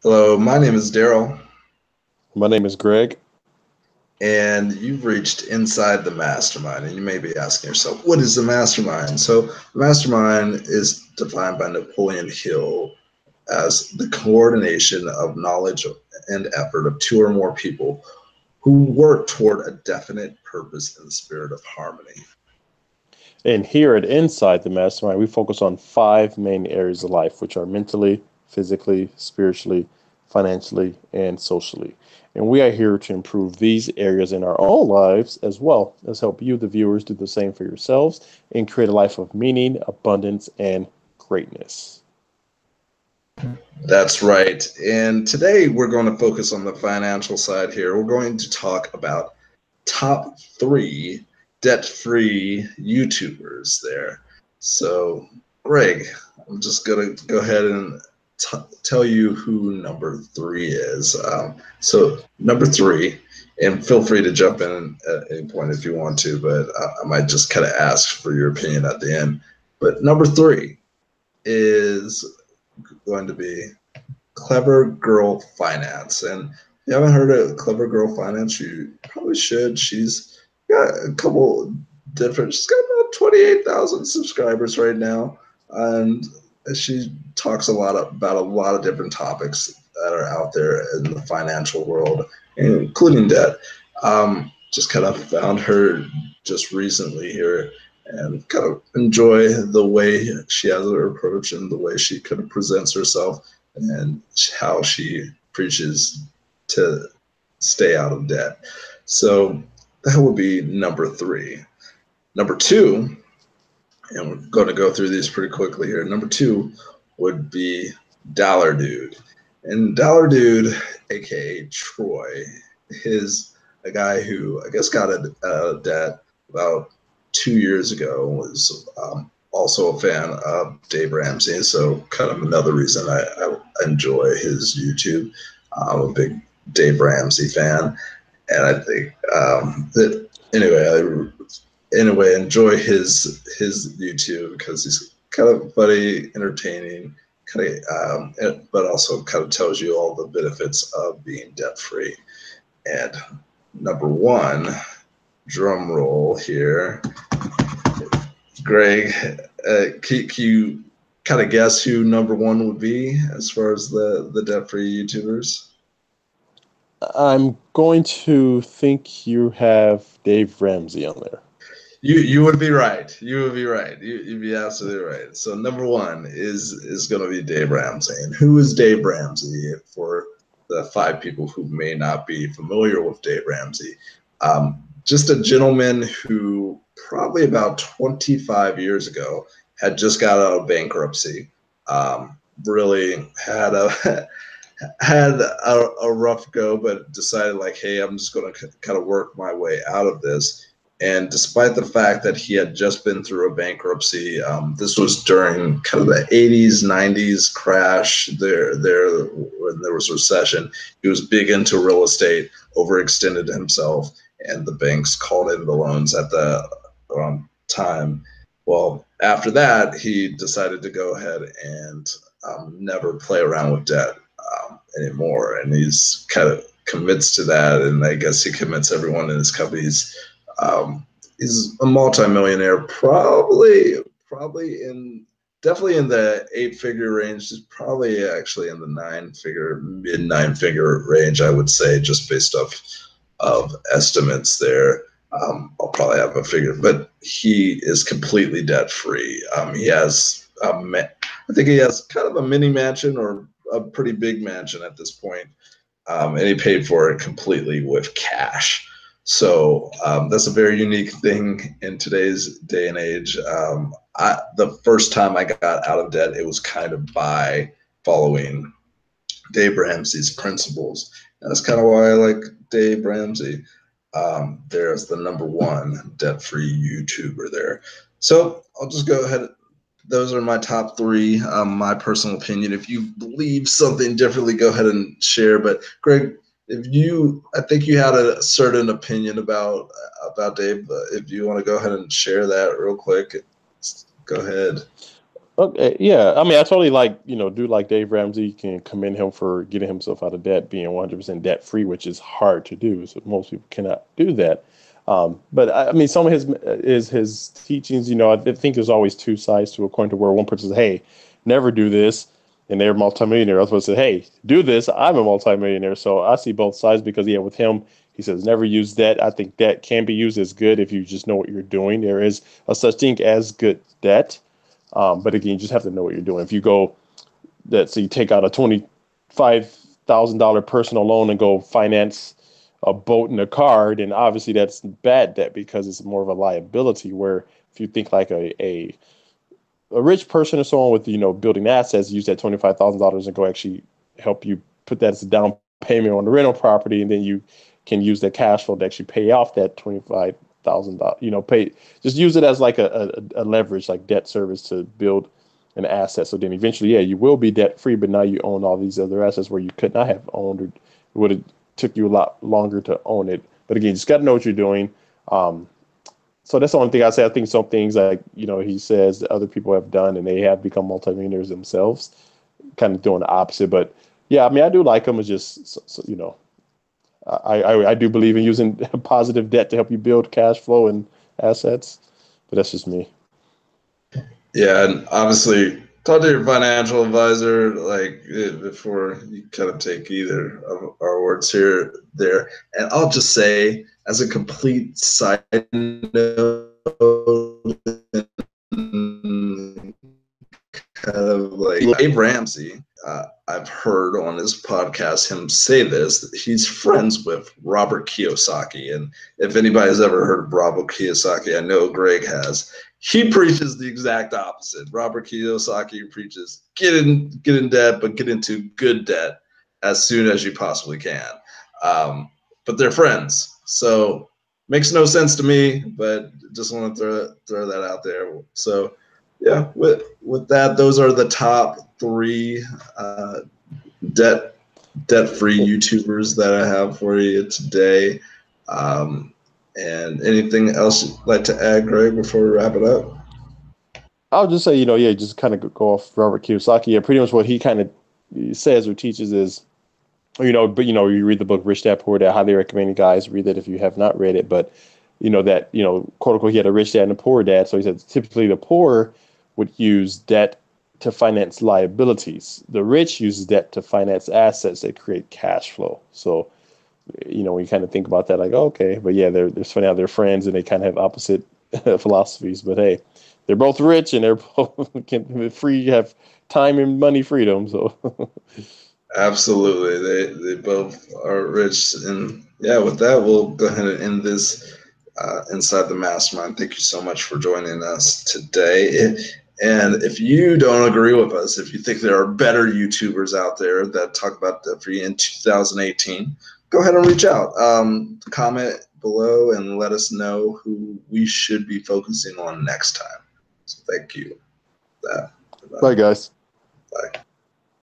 Hello, my name is Darrell, My name is Greg. and you've reached Inside the Mastermind. And you may be asking yourself, what is the mastermind? So, the mastermind is defined by Napoleon Hill as the coordination of knowledge and effort of two or more people who work toward a definite purpose in the spirit of harmony. And here at Inside the Mastermind, we focus on five main areas of life, which are mentally, physically, spiritually, financially, and socially. And we are here to improve these areas in our own lives as well as help you, the viewers, do the same for yourselves and create a life of meaning, abundance, and greatness. That's right. And today we're going to focus on the financial side here. We're going to talk about top three debt-free YouTubers there. So, Greg, I'm just gonna go ahead and tell you who number three is. So, number three, and feel free to jump in at any point if you want to, but I might just kind of ask for your opinion at the end. But number three is going to be Clever Girl Finance. And if you haven't heard of Clever Girl Finance, you probably should. She's got a couple she's got about 28,000 subscribers right now. And she talks a lot about a lot of different topics that are out there in the financial world, including debt. Just kind of found her just recently here and kind of enjoy the way she has her approach and the way she kind of presents herself and how she preaches to stay out of debt. So that would be number three. Number two, and we're going to go through these pretty quickly here. Number two would be Dollar Dude. And Dollar Dude, aka Troy, is a guy who I guess got out of debt about 2 years ago, was also a fan of Dave Ramsey. So, kind of another reason I enjoy his YouTube. I'm a big Dave Ramsey fan. And I think that anyway, enjoy his YouTube because he's kind of funny, entertaining, kind of, but also kind of tells you all the benefits of being debt free. And number one, drum roll here, Greg. Can you kind of guess who number one would be as far as the debt free YouTubers? I'm going to think you have Dave Ramsey on there. You would be right. You would be right. You'd be absolutely right. So number one is going to be Dave Ramsey. And who is Dave Ramsey? For the five people who may not be familiar with Dave Ramsey, just a gentleman who probably about 25 years ago had just got out of bankruptcy. Really had a had a rough go, but decided like, hey, I'm just going to kind of work my way out of this. And despite the fact that he had just been through a bankruptcy, this was during kind of the 80s, 90s crash. There when there was a recession, he was big into real estate, overextended himself, and the banks called in the loans at the time. Well, after that, he decided to go ahead and never play around with debt anymore, and he's kind of commits to that, and I guess he commits everyone in his company. He's a multimillionaire, probably in definitely in the eight-figure range. He's probably actually in the mid nine-figure range, I would say, just based off of estimates there. I'll probably have a figure, but he is completely debt free. He has, I think he has kind of a mini mansion or a pretty big mansion at this point, and he paid for it completely with cash. So that's a very unique thing in today's day and age. The first time I got out of debt, it was kind of by following Dave Ramsey's principles. And that's kind of why I like Dave Ramsey. There's the number one debt-free YouTuber there. So I'll just go ahead. Those are my top three. My personal opinion. If you believe something differently, go ahead and share. But Greg, I think you had a certain opinion about Dave. If you want to go ahead and share that real quick, go ahead. Okay, yeah. I mean, I totally do like Dave Ramsey. Can commend him for getting himself out of debt, being 100% debt free, which is hard to do. So most people cannot do that. But I mean, some of his teachings, I think there's always two sides to a coin, to where one person says, "Hey, never do this," and they're a multimillionaire. Other person says, "Hey, do this. I'm a multimillionaire." So I see both sides, because yeah, with him, he says never use debt. I think debt can be used as good if you just know what you're doing. There is a such thing as good debt. But again, you just have to know what you're doing. If you go so you take out a $25,000 personal loan and go finance a boat and a car, then obviously that's bad debt, because it's more of a liability. Where if you think like a rich person or someone with building assets, use that $25,000 and go actually help you put that as a down payment on the rental property, and then you can use that cash flow to actually pay off that $25,000. Pay, just use it as like a leverage, like debt service, to build an asset. So then eventually, yeah, you will be debt free, but now you own all these other assets where you could not have owned, or it would have took you a lot longer to own it. But again, you just got to know what you're doing. So that's the only thing I say. I think some things, like, he says that other people have done and they have become multimillionaires themselves, kind of doing the opposite. But yeah, I mean, I do like them. It's just, I do believe in using positive debt to help you build cash flow and assets, but that's just me. Yeah, and obviously talk to your financial advisor, like, before you kind of take either of our words here, there. And I'll just say, as a complete side note, kind of like Dave Ramsey, I've heard on his podcast him say this, that he's friends with Robert Kiyosaki. And if anybody's ever heard of Robert Kiyosaki, I know Greg has. He preaches the exact opposite. Robert Kiyosaki preaches get in debt, but get into good debt as soon as you possibly can. But they're friends, so makes no sense to me. But just want to throw that out there. So yeah, with that, those are the top 3 debt free YouTubers that I have for you today. And anything else you'd like to add, Greg, before we wrap it up? I'll just say, just kind of go off Robert Kiyosaki. Yeah, pretty much what he kind of says or teaches is, but you read the book Rich Dad Poor Dad. I highly recommend you guys read it if you have not read it. But that quote unquote, he had a rich dad and a poor dad. So he said typically the poor would use debt to finance liabilities. The rich uses debt to finance assets that create cash flow. So when you kind of think about that, like, okay, but yeah, it's funny how they're friends and they kind of have opposite philosophies. But hey, they're both rich and they're both have time and money freedom. So absolutely, they both are rich. And yeah, with that, we'll go ahead and end this Inside the Mastermind. Thank you so much for joining us today. And if you don't agree with us, if you think there are better YouTubers out there that talk about debt free in 2018, go ahead and reach out. Comment below and let us know who we should be focusing on next time. So thank you. Bye, guys. Bye.